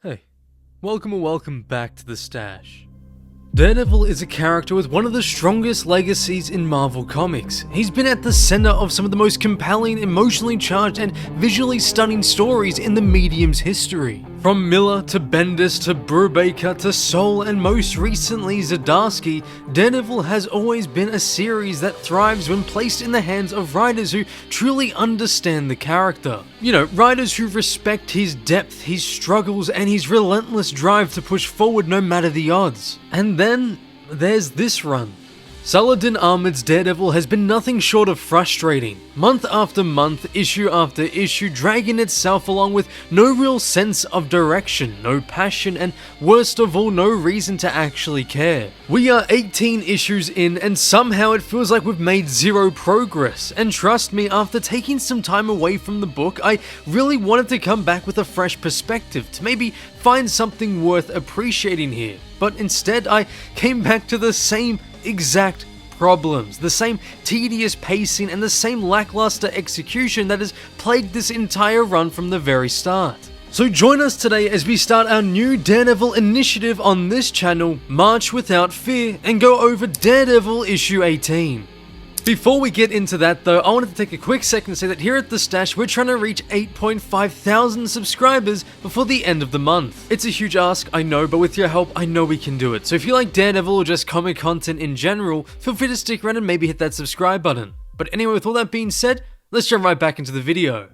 Hey, welcome back to the Stash. Daredevil is a character with one of the strongest legacies in Marvel Comics. He's been at the center of some of the most compelling, emotionally charged, and visually stunning stories in the medium's history. From Miller to Bendis to Brubaker to Soule and most recently Zdarsky, Daredevil has always been a series that thrives when placed in the hands of writers who truly understand the character. You know, writers who respect his depth, his struggles, and his relentless drive to push forward no matter the odds. And then there's this run. Saladin Ahmed's Daredevil has been nothing short of frustrating. Month after month, issue after issue, dragging itself along with no real sense of direction, no passion, and worst of all, no reason to actually care. We are 18 issues in, and somehow it feels like we've made zero progress. And trust me, after taking some time away from the book, I really wanted to come back with a fresh perspective, to maybe find something worth appreciating here. But instead, I came back to the same exact problems, the same tedious pacing and the same lackluster execution that has plagued this entire run from the very start. So join us today as we start our new Daredevil initiative on this channel, March Without Fear, and go over Daredevil issue 18. Before we get into that though, I wanted to take a quick second to say that here at The Stash, we're trying to reach 8.5 thousand subscribers before the end of the month. It's a huge ask, I know, but with your help, I know we can do it. So if you like Daredevil or just comic content in general, feel free to stick around and maybe hit that subscribe button. But anyway, with all that being said, let's jump right back into the video.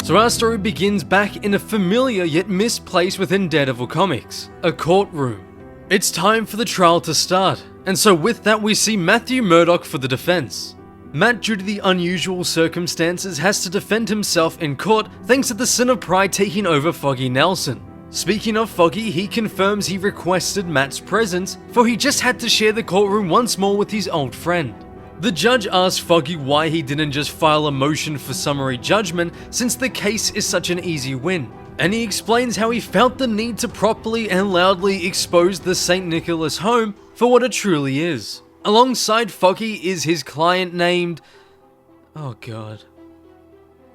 So our story begins back in a familiar yet misplaced within Daredevil comics, a courtroom. It's time for the trial to start, and so with that we see Matthew Murdock for the defense. Matt, due to the unusual circumstances, has to defend himself in court thanks to the sin of pride taking over Foggy Nelson. Speaking of Foggy, he confirms he requested Matt's presence, for he just had to share the courtroom once more with his old friend. The judge asks Foggy why he didn't just file a motion for summary judgment since the case is such an easy win. And he explains how he felt the need to properly and loudly expose the St. Nicholas home for what it truly is. Alongside Foggy is his client named... oh god...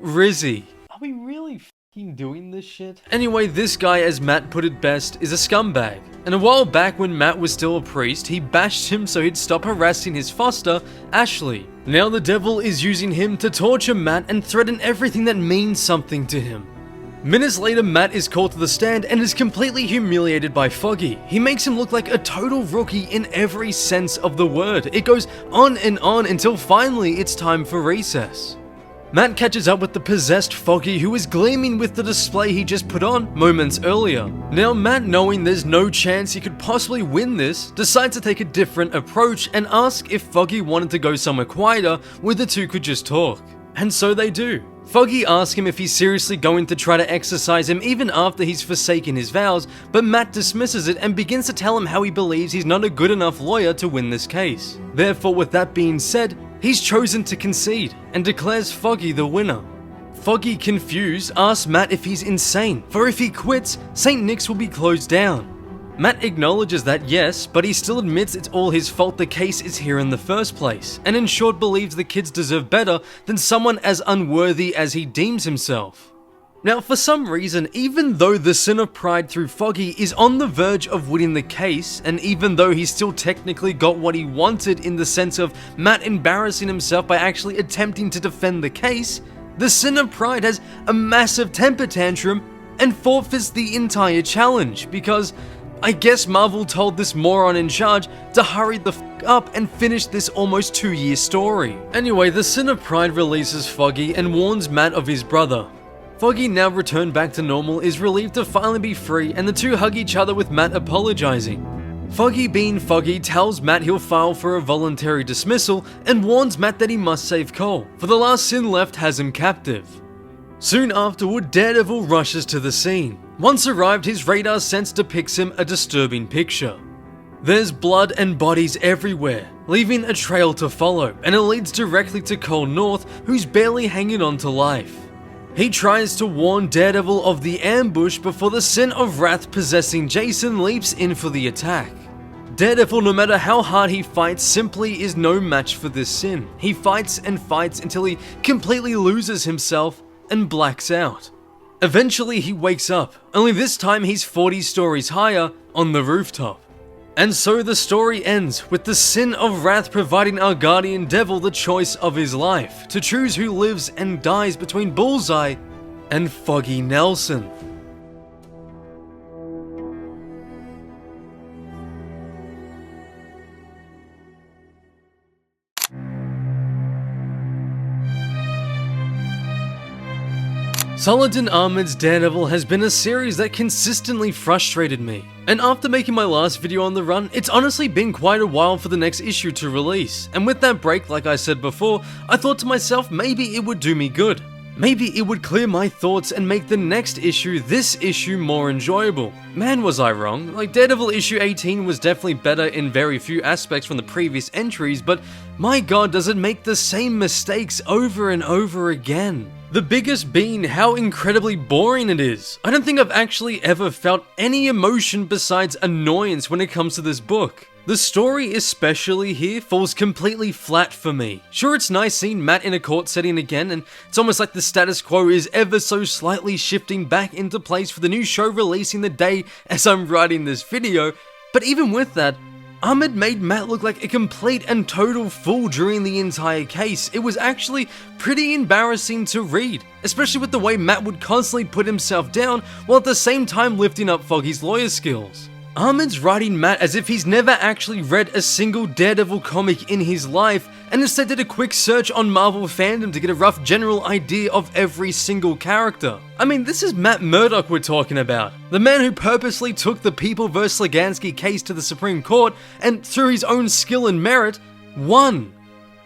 Rizzy. Are we really f***ing doing this shit? Anyway, this guy, as Matt put it best, is a scumbag. And a while back when Matt was still a priest, he bashed him so he'd stop harassing his foster, Ashley. Now the devil is using him to torture Matt and threaten everything that means something to him. Minutes later, Matt is called to the stand and is completely humiliated by Foggy. He makes him look like a total rookie in every sense of the word. It goes on and on until finally it's time for recess. Matt catches up with the possessed Foggy, who is gleaming with the display he just put on moments earlier. Now Matt, knowing there's no chance he could possibly win this, decides to take a different approach and ask if Foggy wanted to go somewhere quieter where the two could just talk. And so they do. Foggy asks him if he's seriously going to try to exorcise him even after he's forsaken his vows, but Matt dismisses it and begins to tell him how he believes he's not a good enough lawyer to win this case. Therefore, with that being said, he's chosen to concede and declares Foggy the winner. Foggy, confused, asks Matt if he's insane, for if he quits, St. Nick's will be closed down. Matt acknowledges that yes, but he still admits it's all his fault the case is here in the first place, and in short believes the kids deserve better than someone as unworthy as he deems himself. Now for some reason, even though the sin of pride through Foggy is on the verge of winning the case, and even though he still technically got what he wanted in the sense of Matt embarrassing himself by actually attempting to defend the case, the sin of pride has a massive temper tantrum and forfeits the entire challenge because I guess Marvel told this moron in charge to hurry the f*** up and finish this almost 2-year story. Anyway, the Sin of Pride releases Foggy and warns Matt of his brother. Foggy, now returned back to normal, is relieved to finally be free, and the two hug each other with Matt apologizing. Foggy, being Foggy, tells Matt he'll file for a voluntary dismissal and warns Matt that he must save Cole, for the last sin left has him captive. Soon afterward, Daredevil rushes to the scene. Once arrived, his radar sense depicts him a disturbing picture. There's blood and bodies everywhere, leaving a trail to follow, and it leads directly to Cole North, who's barely hanging on to life. He tries to warn Daredevil of the ambush before the sin of wrath possessing Jason leaps in for the attack. Daredevil, no matter how hard he fights, simply is no match for this sin. He fights and fights until he completely loses himself and blacks out. Eventually he wakes up, only this time he's 40 stories higher on the rooftop. And so the story ends with the sin of wrath providing our guardian devil the choice of his life, to choose who lives and dies between Bullseye and Foggy Nelson. Saladin Ahmed's Daredevil has been a series that consistently frustrated me, and after making my last video on the run, it's honestly been quite a while for the next issue to release, and with that break, like I said before, I thought to myself maybe it would do me good. Maybe it would clear my thoughts and make the next issue, this issue, more enjoyable. Man, was I wrong. Like, Daredevil issue 18 was definitely better in very few aspects from the previous entries, but my god, does it make the same mistakes over and over again. The biggest being how incredibly boring it is. I don't think I've actually ever felt any emotion besides annoyance when it comes to this book. The story especially here falls completely flat for me. Sure, it's nice seeing Matt in a court setting again, and it's almost like the status quo is ever so slightly shifting back into place for the new show releasing the day as I'm writing this video, but even with that, Ahmed made Matt look like a complete and total fool during the entire case. It was actually pretty embarrassing to read, especially with the way Matt would constantly put himself down while at the same time lifting up Foggy's lawyer skills. Ahmed's writing Matt as if he's never actually read a single Daredevil comic in his life, and instead did a quick search on Marvel fandom to get a rough general idea of every single character. I mean, this is Matt Murdock we're talking about. The man who purposely took the People vs. Slagansky case to the Supreme Court, and through his own skill and merit, won.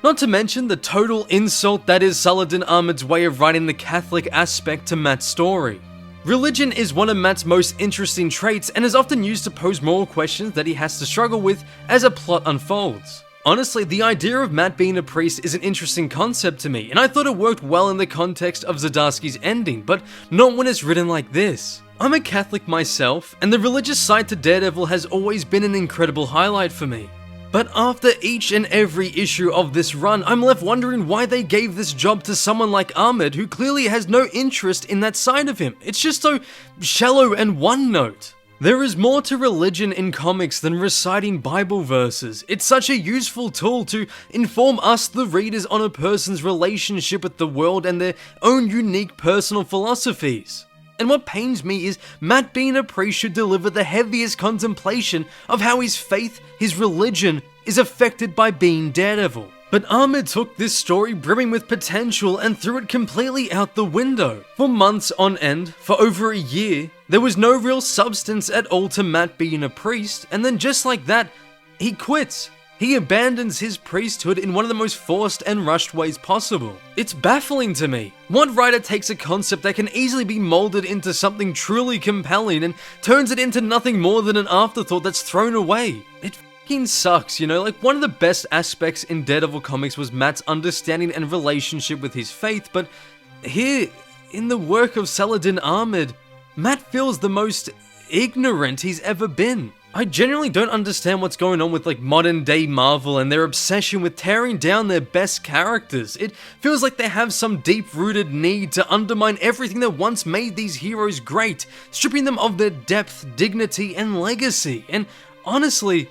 Not to mention the total insult that is Saladin Ahmed's way of writing the Catholic aspect to Matt's story. Religion is one of Matt's most interesting traits and is often used to pose moral questions that he has to struggle with as a plot unfolds. Honestly, the idea of Matt being a priest is an interesting concept to me, and I thought it worked well in the context of Zdarsky's ending, but not when it's written like this. I'm a Catholic myself, and the religious side to Daredevil has always been an incredible highlight for me. But after each and every issue of this run, I'm left wondering why they gave this job to someone like Ahmed, who clearly has no interest in that side of him. It's just so shallow and one note. There is more to religion in comics than reciting Bible verses. It's such a useful tool to inform us, the readers, on a person's relationship with the world and their own unique personal philosophies. And what pains me is Matt being a priest should deliver the heaviest contemplation of how his faith, his religion, is affected by being Daredevil. But Ahmed took this story brimming with potential and threw it completely out the window. For months on end, for over a year, there was no real substance at all to Matt being a priest, and then just like that, he quits. He abandons his priesthood in one of the most forced and rushed ways possible. It's baffling to me. What writer takes a concept that can easily be molded into something truly compelling and turns it into nothing more than an afterthought that's thrown away? It fucking sucks, you know? Like, one of the best aspects in Daredevil comics was Matt's understanding and relationship with his faith, but here, in the work of Saladin Ahmed, Matt feels the most ignorant he's ever been. I genuinely don't understand what's going on with like modern day Marvel and their obsession with tearing down their best characters. It feels like they have some deep-rooted need to undermine everything that once made these heroes great, stripping them of their depth, dignity, and legacy. And honestly,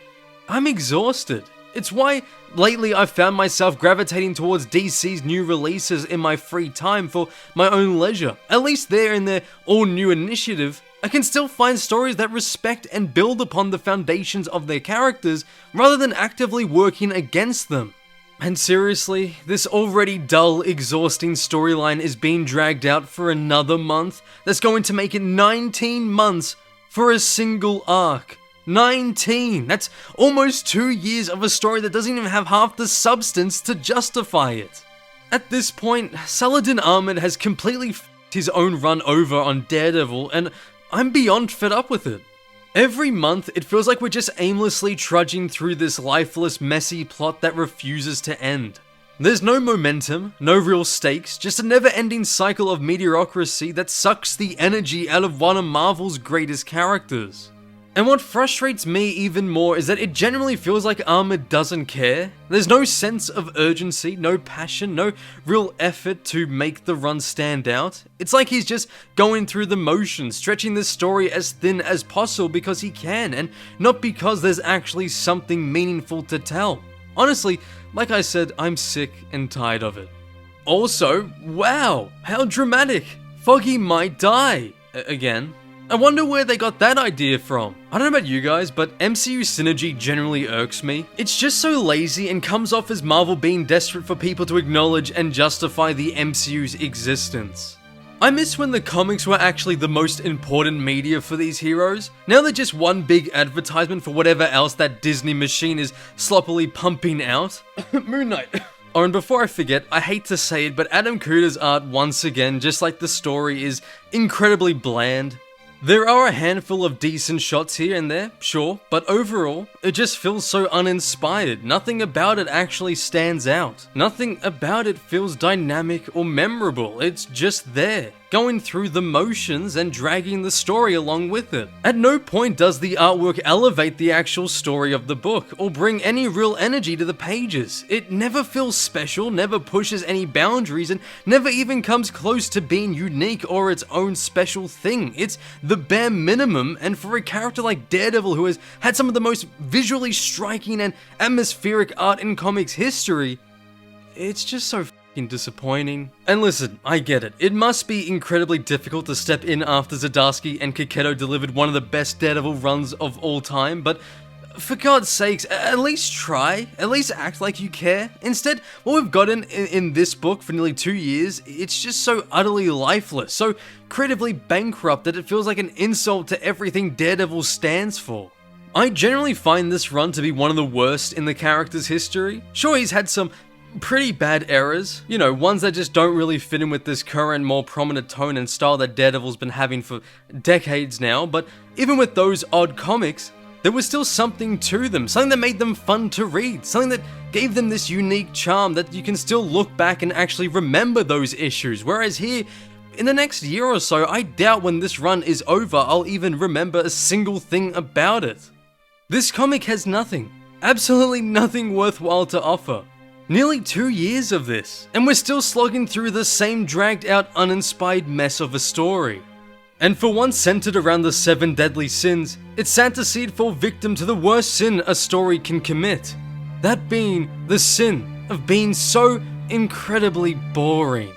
I'm exhausted. It's why lately I've found myself gravitating towards DC's new releases in my free time for my own leisure. At least there in their all-new initiative, I can still find stories that respect and build upon the foundations of their characters rather than actively working against them. And seriously, this already dull, exhausting storyline is being dragged out for another month. That's going to make it 19 months for a single arc. 19! That's almost 2 years of a story that doesn't even have half the substance to justify it. At this point, Saladin Ahmed has completely f***ed his own run over on Daredevil, and I'm beyond fed up with it. Every month, it feels like we're just aimlessly trudging through this lifeless, messy plot that refuses to end. There's no momentum, no real stakes, just a never-ending cycle of mediocrity that sucks the energy out of one of Marvel's greatest characters. And what frustrates me even more is that it generally feels like Ahmed doesn't care. There's no sense of urgency, no passion, no real effort to make the run stand out. It's like he's just going through the motions, stretching this story as thin as possible because he can, and not because there's actually something meaningful to tell. Honestly, like I said, I'm sick and tired of it. Also, wow, how dramatic. Foggy might die. Again. I wonder where they got that idea from. I don't know about you guys, but MCU synergy generally irks me. It's just so lazy and comes off as Marvel being desperate for people to acknowledge and justify the MCU's existence. I miss when the comics were actually the most important media for these heroes. Now they're just one big advertisement for whatever else that Disney machine is sloppily pumping out. Moon Knight. Oh, and before I forget, I hate to say it, but Adam Kuda's art once again, just like the story, is incredibly bland. There are a handful of decent shots here and there, sure, but overall, it just feels so uninspired. Nothing about it actually stands out. Nothing about it feels dynamic or memorable. It's just there, going through the motions and dragging the story along with it. At no point does the artwork elevate the actual story of the book, or bring any real energy to the pages. It never feels special, never pushes any boundaries, and never even comes close to being unique or its own special thing. It's the bare minimum, and for a character like Daredevil, who has had some of the most visually striking and atmospheric art in comics history, it's just so disappointing. And listen, I get it. It must be incredibly difficult to step in after Zdarsky and Kiketo delivered one of the best Daredevil runs of all time, but for God's sakes, at least try. At least act like you care. Instead, what we've gotten in this book for nearly 2 years, it's just so utterly lifeless, so creatively bankrupt that it feels like an insult to everything Daredevil stands for. I generally find this run to be one of the worst in the character's history. Sure, he's had some pretty bad errors, you know, ones that just don't really fit in with this current, more prominent tone and style that Daredevil's been having for decades now, but even with those odd comics, there was still something to them, something that made them fun to read, something that gave them this unique charm that you can still look back and actually remember those issues, whereas here, in the next year or so, I doubt when this run is over, I'll even remember a single thing about it. This comic has nothing, absolutely nothing worthwhile to offer. Nearly 2 years of this, and we're still slogging through the same dragged out, uninspired mess of a story. And for one centered around the 7 deadly sins, it's sad to see it fall victim to the worst sin a story can commit. That being the sin of being so incredibly boring.